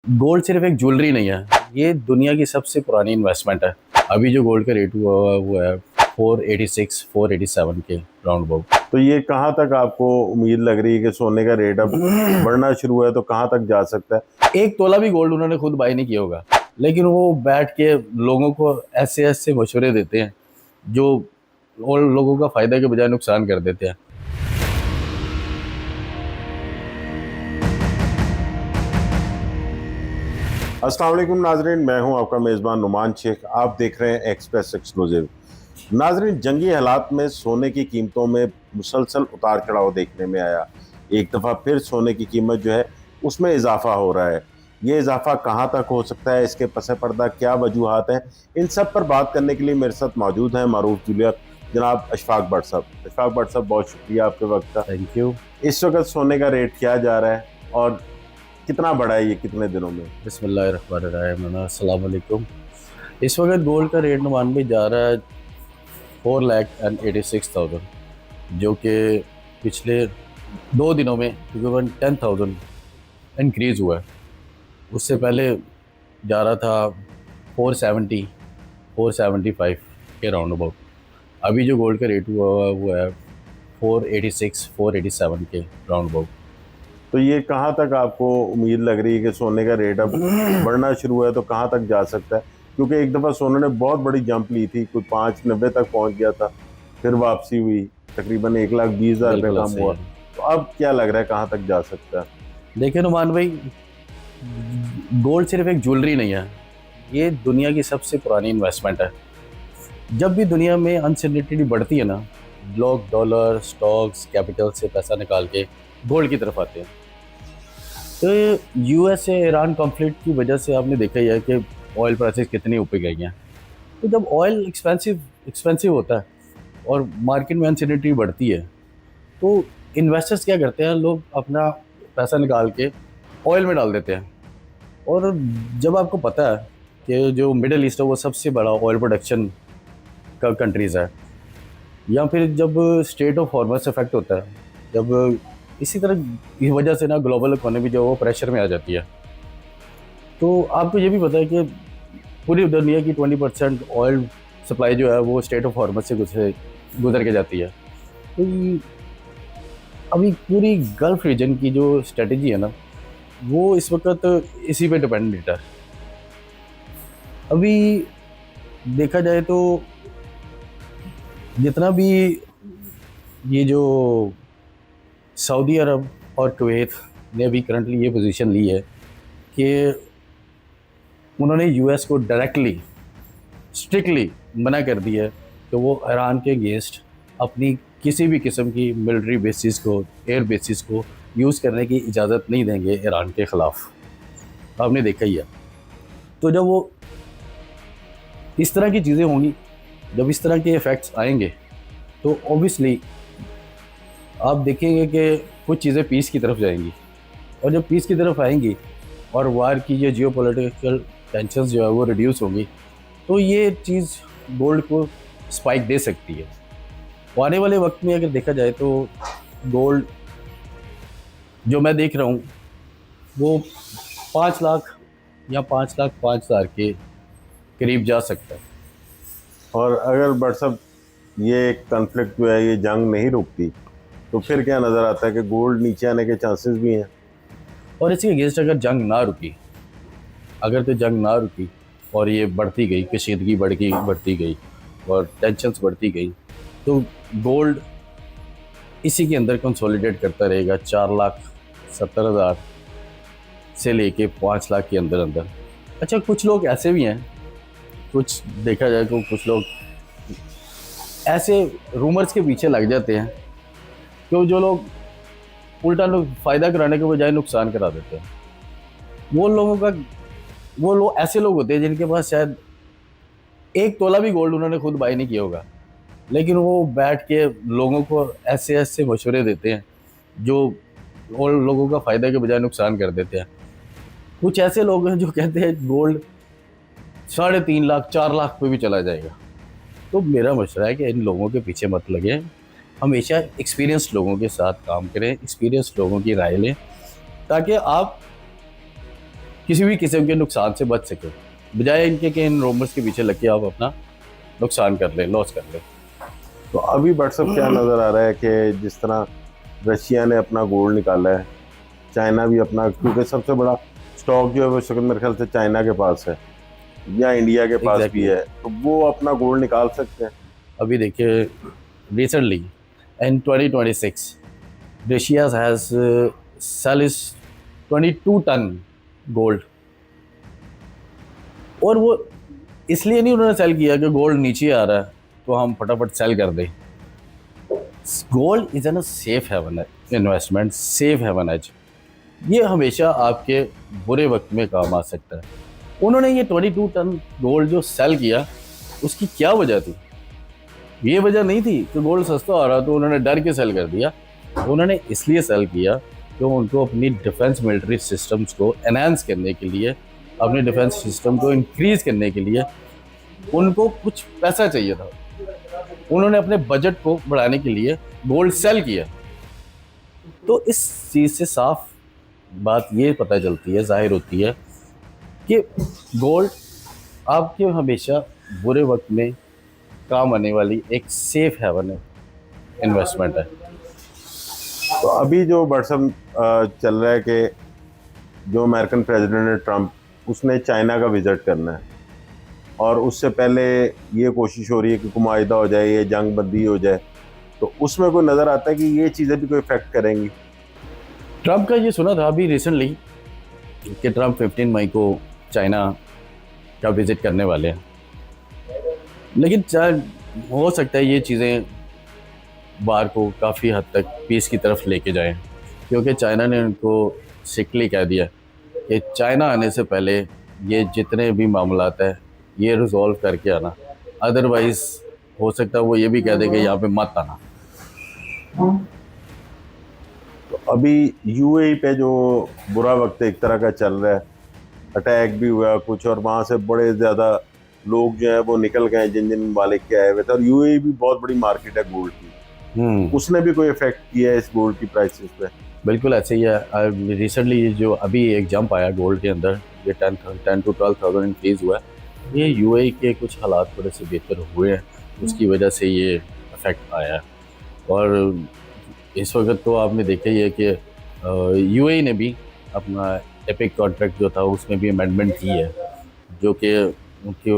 Gold सिर्फ एक jewellery नहीं है, ये दुनिया की सबसे पुरानी इन्वेस्टमेंट है। अभी जो गोल्ड का रेट हुआ हुआ है वो है 486 487 के राउंड अबाउट। तो ये कहाँ तक आपको उम्मीद लग रही है कि सोने का रेट अब बढ़ना शुरू हुआ है तो कहाँ तक जा सकता है? एक तोला भी गोल्ड उन्होंने खुद बाय नहीं किया होगा, लेकिन वो बैठ के लोगों को ऐसे ऐसे मशवरे देते हैं जो और लोगों का फायदा के बजाय नुकसान कर देते हैं। अस्सलाम वालेकुम नाजरीन, मैं हूं आपका मेज़बान नुमान शेख। आप देख रहे हैं एक्सप्रेस एक्सक्लूसिव। नाजरीन, जंगी हालात में सोने की कीमतों में मुसलसल उतार चढ़ाव देखने में आया। एक दफ़ा फिर सोने की कीमत जो है उसमें इजाफा हो रहा है। ये इजाफा कहाँ तक हो सकता है, इसके पस पर्दा क्या वजूहात हैं, इन सब पर बात करने के लिए मेरे साथ मौजूद हैं मारूफ जूलियर जनाब अशफाक भट्ट साहब। अशफाक भट्ट साहब, बहुत शुक्रिया आपके वक्त का। Thank you. इस वक्त सोने का रेट क्या जा रहा है और कितना बढ़ा है ये कितने दिनों में? बिस्मिल्लाहिर्रहमानिर्रहीम, अस्सलाम वालेकुम। इस वक्त गोल्ड का रेट नुमान भी जा रहा है 4,86,000, जो कि पिछले 2 दिनों में तकरीबन 10,000 इंक्रीज़ हुआ है। उससे पहले जा रहा था 470 475 के राउंड अबाउट। अभी जो गोल्ड का रेट हुआ हुआ है वो है 486 487 के राउंड अबाउट। तो ये कहाँ तक आपको उम्मीद लग रही है कि सोने का रेट अब बढ़ना शुरू हुआ है तो कहाँ तक जा सकता है? क्योंकि एक दफ़ा सोने ने बहुत बड़ी जंप ली थी, कोई 590 तक पहुँच गया था, फिर वापसी हुई, तकरीबन 1,20,000 रुपये बिल्कुल कम सही हुआ। है। तो अब क्या लग रहा है कहाँ तक जा सकता है? देखिए नुमान भाई, गोल्ड सिर्फ एक ज्वेलरी नहीं है, ये दुनिया की सबसे पुरानी इन्वेस्टमेंट है। जब भी दुनिया में अनसर्टेनिटी बढ़ती है ना, लोग डॉलर, स्टॉक्स, कैपिटल से पैसा निकाल के गोल्ड की तरफ आते हैं। तो यूएस से ईरान कॉन्फ्लिक्ट की वजह से आपने देखा ही है कि ऑयल प्राइसेस कितनी ऊपर गई हैं। तो जब ऑयल एक्सपेंसिव होता है और मार्केट में अनसर्टेनिटी बढ़ती है, तो इन्वेस्टर्स क्या करते हैं, लोग अपना पैसा निकाल के ऑयल में डाल देते हैं। और जब आपको पता है कि जो मिडल ईस्ट है वो सबसे बड़ा ऑयल प्रोडक्शन का कंट्रीज़ है, या फिर जब स्टेट ऑफ हॉर्मस इफेक्ट होता है, जब इसी तरह की वजह से ना ग्लोबल इकोनॉमी जो है वो प्रेशर में आ जाती है। तो आपको ये भी पता है कि पूरी दुनिया की 20% ऑयल सप्लाई जो है वो स्टेट ऑफ हॉर्मस से गुजर के जाती है। तो अभी पूरी गल्फ रीजन की जो स्ट्रेटजी है ना, वो इस वक्त इसी पे डिपेंडेंट है। अभी देखा जाए तो जितना भी ये जो सऊदी अरब और कुवैत ने अभी करंटली ये पोजीशन ली है कि उन्होंने यूएस को डायरेक्टली स्ट्रिक्टली मना कर दिया है कि वो ईरान के अगेंस्ट अपनी किसी भी किस्म की मिलिट्री बेसिस को, एयर बेसिस को यूज़ करने की इजाज़त नहीं देंगे ईरान के ख़िलाफ़। आपने देखा ही है। तो जब वो इस तरह की चीज़ें होंगी, जब इस तरह के इफ़ेक्ट्स आएंगे, तो ऑब्वियसली आप देखेंगे कि कुछ चीज़ें पीस की तरफ जाएंगी। और जब पीस की तरफ आएंगी और वार की ये जियोपॉलिटिकल टेंशंस जो है वो रिड्यूस होंगी, तो ये चीज़ गोल्ड को स्पाइक दे सकती है। और आने वाले वक्त में अगर देखा जाए तो गोल्ड जो मैं देख रहा हूँ वो 5 लाख या 5,05,000 के करीब जा सकता है। और अगर भट्ट साहब ये कन्फ्लिक्ट जो है, ये जंग नहीं रुकती, तो फिर क्या नज़र आता है कि गोल्ड नीचे आने के चांसेस भी हैं? और इसके अगेंस्ट अगर जंग ना रुकी, अगर तो जंग ना रुकी और ये बढ़ती गई, कशीदगी बढ़ती गई और टेंशन्स बढ़ती गई, तो गोल्ड इसी के अंदर कंसोलिडेट करता रहेगा 4,70,000 से लेके 5 लाख के अंदर अंदर। अच्छा, कुछ लोग ऐसे भी हैं, कुछ देखा जाए तो कुछ लोग ऐसे रूमर्स के पीछे लग जाते हैं कि जो लोग उल्टा लोग फ़ायदा कराने के बजाय नुकसान करा देते हैं। वो लोग ऐसे लोग होते हैं जिनके पास शायद एक तोला भी गोल्ड उन्होंने खुद बाय नहीं किया होगा, लेकिन वो बैठ के लोगों को ऐसे ऐसे मशवरे देते हैं जो और लोगों का फ़ायदा के बजाय नुकसान कर देते हैं। कुछ ऐसे लोग हैं जो कहते हैं गोल्ड 3.5 लाख 4 लाख पे भी चला जाएगा। तो मेरा मशवरा है कि इन लोगों के पीछे मत लगे, हमेशा एक्सपीरियंस लोगों के साथ काम करें, एक्सपीरियंस लोगों की राय लें, ताकि आप किसी भी किस्म के नुकसान से बच सके, बजाय इनके कि इन रूमर्स के पीछे लग के आप अपना नुकसान कर लें, लॉस कर लें। तो अभी व्हाट्सअप क्या नज़र आ रहा है कि जिस तरह रशिया ने अपना गोल्ड निकाला है, चाइना भी अपना, क्योंकि सबसे बड़ा स्टॉक जो है वो शायद मेरे ख्याल से चाइना के पास है या इंडिया के पास भी है, तो वो अपना गोल्ड निकाल सकते हैं। अभी देखिए recently in 2026 Russia has sell is 22 ton gold, और वो इसलिए नहीं उन्होंने सेल किया कि गोल्ड नीचे आ रहा है तो हम फटाफट सेल कर दें। Gold is an safe haven investment, safe haven as, ये हमेशा आपके बुरे वक्त में काम आ सकता है। उन्होंने ये 22 टन गोल्ड जो सेल किया, उसकी क्या वजह थी? ये वजह नहीं थी कि गोल्ड सस्ता आ रहा तो उन्होंने डर के सेल कर दिया। उन्होंने इसलिए सेल किया कि उनको अपनी डिफेंस मिलिट्री सिस्टम्स को एनहांस करने के लिए, अपने डिफेंस सिस्टम को इंक्रीज करने के लिए उनको कुछ पैसा चाहिए था। उन्होंने अपने बजट को बढ़ाने के लिए गोल्ड सेल किया। तो इस चीज़ से साफ बात ये पता चलती है, जाहिर होती है कि गोल्ड आपके हमेशा बुरे वक्त में काम आने वाली एक सेफ हेवन इन्वेस्टमेंट है। तो अभी जो व्हाट्सअप चल रहा है कि जो अमेरिकन प्रेसिडेंट है ट्रम्प, उसने चाइना का विज़िट करना है और उससे पहले ये कोशिश हो रही है कि मुआहिदा हो जाए, ये जंग बंदी हो जाए, तो उसमें कोई नज़र आता है कि ये चीज़ें भी कोई इफेक्ट करेंगी? ट्रम्प का ये सुना था अभी रिसेंटली कि ट्रम्प 15 मई को चाइना का विज़िट करने वाले हैं, लेकिन हो सकता है ये चीज़ें बार को काफ़ी हद तक पीस की तरफ लेके जाएं, क्योंकि चाइना ने उनको स्ट्रिक्टली कह दिया कि चाइना आने से पहले ये जितने भी मामलात है ये रिजॉल्व करके आना, अदरवाइज़ हो सकता है वो ये भी कह दे कि यहाँ पे मत आना। तो अभी यूएई पे जो बुरा वक्त एक तरह का चल रहा है, अटैक भी हुआ कुछ, और वहाँ से बड़े ज़्यादा लोग जो है वो निकल गए जिन जिन ममालिक के आए हुए थे, और यूएई भी बहुत बड़ी मार्केट है गोल्ड की, उसने भी कोई इफेक्ट किया है इस गोल्ड की प्राइसेस पे? बिल्कुल ऐसे ही है। रिसेंटली जो अभी एक जंप आया गोल्ड के अंदर, ये 10 to 12,000 इंक्रीज़ हुआ है, ये यूएई के कुछ हालात थोड़े से बेहतर हुए हैं, उसकी वजह से ये इफेक्ट आया है। और इस वक्त तो आपने देखा ही है कि यूएई ने भी अपना एपिक कॉन्ट्रैक्ट जो था उसमें भी अमेंडमेंट की है, जो कि उनके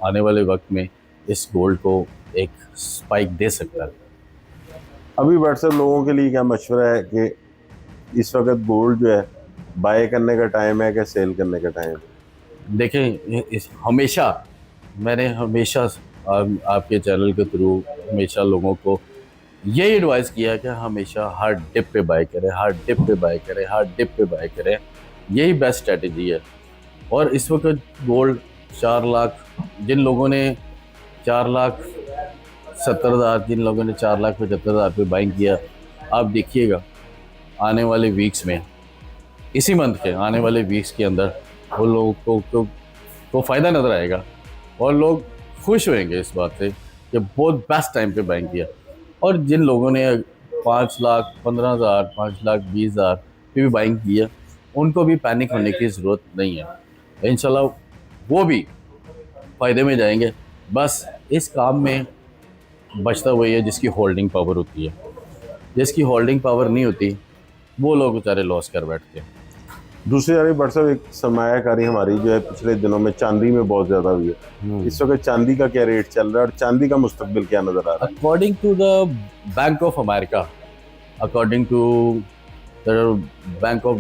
आने वाले वक्त में इस गोल्ड को एक स्पाइक दे सकता है। अभी व्हाट्सएप लोगों के लिए क्या मशवरा है कि इस वक्त गोल्ड जो है बाय करने का टाइम है कि सेल करने का टाइम? देखें, हमेशा मैंने आपके चैनल के थ्रू हमेशा लोगों को यही एडवाइस किया कि हमेशा हर डिप पे बाय करें, हर डिप पे बाय करें, हर डिप पे बाय करें, यही बेस्ट स्ट्रेटजी है। और इस वक्त गोल्ड 4 लाख, जिन लोगों ने 4,70,000, जिन लोगों ने 4,75,000 पे बाइंग किया, आप देखिएगा आने वाले वीक्स में, इसी मंथ के आने वाले वीक्स के अंदर वो लोगों को फ़ायदा नज़र आएगा और लोग खुश होंगे इस बात से कि बहुत बेस्ट टाइम पे बाइंग किया। और जिन लोगों ने 5,15,000, 5,20,000 पे भी बाइंग किया, उनको भी पैनिक होने की ज़रूरत नहीं है। इंशाल्लाह वो भी फ़ायदे में जाएंगे। बस इस काम में बचता वही है जिसकी होल्डिंग पावर होती है, जिसकी होल्डिंग पावर नहीं होती वो लोग बेचारे लॉस कर बैठते हैं। दूसरी तरफ व्हाट्सएप एक सरमायाकारी हमारी जो है पिछले दिनों में चांदी में बहुत ज़्यादा हुई है, इस वक्त चांदी का क्या रेट चल रहा है और चांदी का मुस्तकबिल क्या नज़र आ रहा है? According to the bank of America, according to the bank of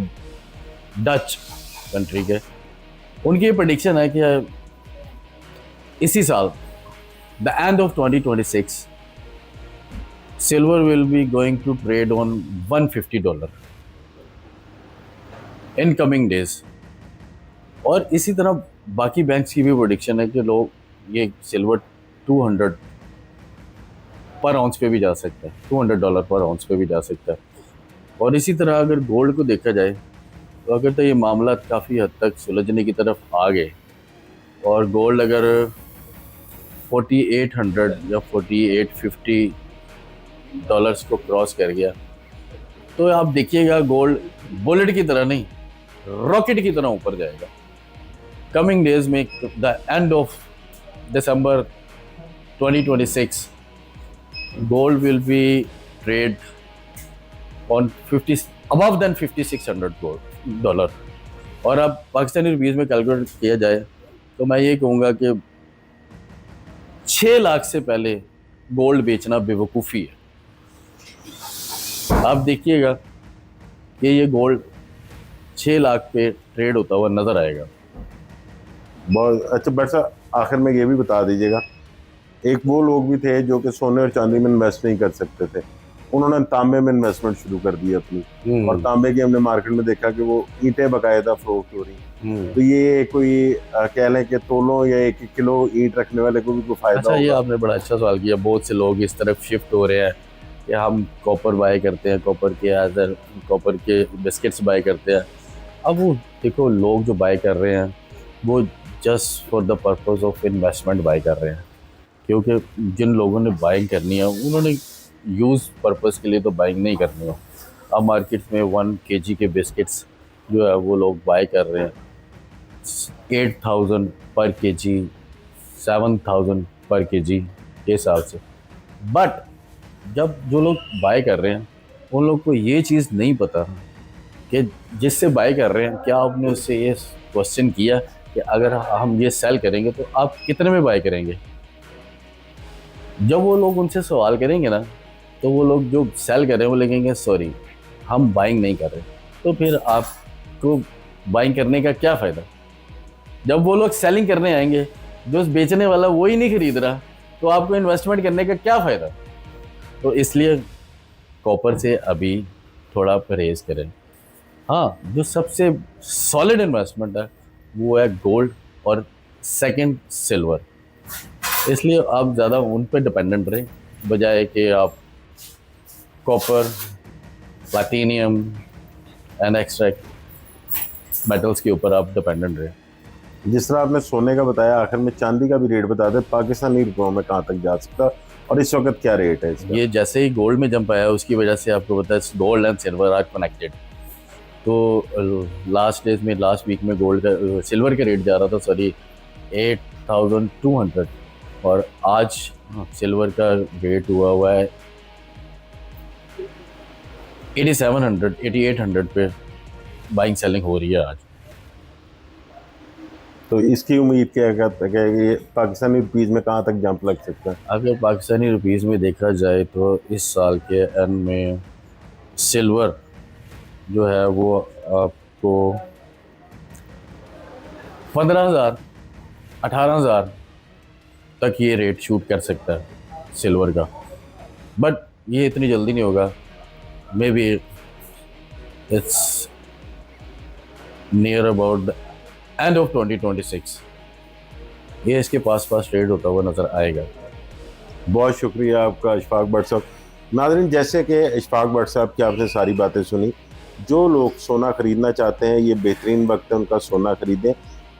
Dutch country के, उनकी प्रेडिक्शन है कि इसी साल the end of 2026 silver will be going to trade on $150 in coming days. और इसी तरह बाकी बैंक्स की भी प्रेडिक्शन है कि लोग ये सिल्वर 200 पर आउंस पे भी जा सकता है, $200 पर आउंस पे भी जा सकता है। और इसी तरह अगर गोल्ड को देखा जाए तो अगर तो ये मामला काफ़ी हद तक सुलझने की तरफ आ गए और गोल्ड अगर 4800 या 4850 डॉलर्स को क्रॉस कर गया, तो आप देखिएगा गोल्ड बुलेट की तरह नहीं, रॉकेट की तरह ऊपर जाएगा। कमिंग डेज में the end of December 2026 gold will be trade on 50 above than $5,600 और अब पाकिस्तानी रुपीज़ में कैलकुलेट किया जाए तो मैं ये कहूँगा कि 6 लाख से पहले गोल्ड बेचना बेवकूफ़ी है। आप देखिएगा कि ये गोल्ड 6 लाख पे ट्रेड होता हुआ नज़र आएगा। बहुत अच्छा। बट सर आखिर में ये भी बता दीजिएगा, एक वो लोग भी थे जो कि सोने और चांदी में इन्वेस्ट नहीं कर सकते थे, उन्होंने तांबे में इन्वेस्टमेंट शुरू कर दी अपनी, और तांबे की हमने मार्केट में देखा कि वो ईंटें बकायदा फरोख्त हो रही। तो ये कोई कह लें कि तोलों या 1 किलो ईंट रखने वाले को भी कोई फायदा अच्छा, ये आपने बड़ा अच्छा सवाल किया। बहुत से लोग इस तरफ शिफ्ट हो रहे हैं कि हम कॉपर बाय करते हैं, कॉपर के बिस्किट्स बाय करते हैं। अब वो देखो, लोग जो बाय कर रहे हैं वो just for the purpose of investment by कर रहे हैं, क्योंकि जिन लोगों ने बाइंग करनी है उन्होंने यूज़ पर्पस के लिए तो बाइंग नहीं करनी हो। अब मार्केट में 1 kg के बिस्किट्स जो है वो लोग बाय कर रहे हैं 8,000 पर kg, 7,000 पर kg के हिसाब से। बट जब जो लोग बाय कर रहे हैं उन लोग को ये चीज़ नहीं पता कि जिससे बाय कर रहे हैं, क्या आपने उससे ये क्वेश्चन किया कि अगर हम ये सेल करेंगे तो आप कितने में बाय करेंगे? जब वो लोग उनसे सवाल करेंगे ना, तो वो लोग जो सेल कर रहे हैं वो लगेंगे सॉरी हम बाइंग नहीं कर रहे। तो फिर आपको बाइंग करने का क्या फ़ायदा? जब वो लोग सेलिंग करने आएंगे, जो बेचने वाला वो ही नहीं खरीद रहा, तो आपको इन्वेस्टमेंट करने का क्या फ़ायदा? तो इसलिए कॉपर से अभी थोड़ा परहेज करें। हाँ, जो सबसे सॉलिड इन्वेस्टमेंट है वो है गोल्ड और सेकंड सिल्वर। इसलिए आप ज़्यादा उन पर डिपेंडेंट रहें, बजाय कि आप copper, platinum and extract metals के ऊपर आप डिपेंडेंट रहें। जिस तरह आपने सोने का बताया, आखिर में चांदी का भी रेट बता दें, पाकिस्तानी रुपयों में कहाँ तक जा सकता और इस वक्त क्या रेट है इसका? ये जैसे ही गोल्ड में जंप आया उसकी वजह से आपको पता है gold and silver are connected. तो लास्ट वीक में सिल्वर का रेट जा रहा था 8,200 और आज सिल्वर का रेट हुआ है 8,800 पे बाइंग सेलिंग हो रही है आज। तो इसकी उम्मीद क्या करता है कि ये पाकिस्तानी रुपीज़ में कहाँ तक जंप लग सकता है? अगर पाकिस्तानी रुपीज़ में देखा जाए तो इस साल के एंड में सिल्वर जो है वो आपको 15,000 18,000 तक ये रेट शूट कर सकता है सिल्वर का। बट ये इतनी जल्दी नहीं होगा, may be it's near about the end of 2026 ये इसके पास ट्रेड होता हुआ नज़र आएगा। बहुत शुक्रिया आपका अशफाक भट्ट साहब। नाज़रीन, जैसे कि अशफाक भट्ट साहब की आपसे सारी बातें सुनी, जो लोग सोना ख़रीदना चाहते हैं ये बेहतरीन वक्त है उनका सोना ख़रीदें,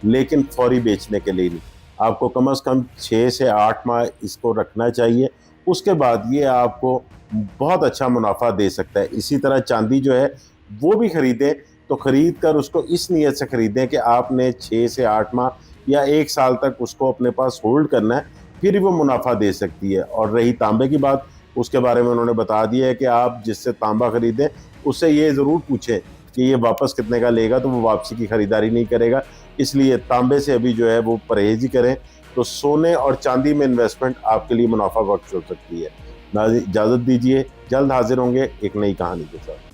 लेकिन फौरी बेचने के लिए नहीं। आपको कम से कम 6 से 8 माह इसको रखना चाहिए, उसके बाद ये आपको बहुत अच्छा मुनाफा दे सकता है। इसी तरह चांदी जो है वो भी ख़रीदें, तो ख़रीद कर उसको इस नीयत से ख़रीदें कि आपने 6 से 8 माह या 1 साल तक उसको अपने पास होल्ड करना है, फिर वो मुनाफा दे सकती है। और रही तांबे की बात, उसके बारे में उन्होंने बता दिया है कि आप जिससे तांबा ख़रीदें उससे ये ज़रूर पूछें कि ये वापस कितने का लेगा, तो वो वापसी की ख़रीदारी नहीं करेगा। इसलिए तांबे से अभी जो है वो परहेज ही करें। तो सोने और चांदी में इन्वेस्टमेंट आपके लिए मुनाफा बख्श हो सकती है। नाज़रीन, इजाज़त दीजिए, जल्द हाजिर होंगे एक नई कहानी के साथ।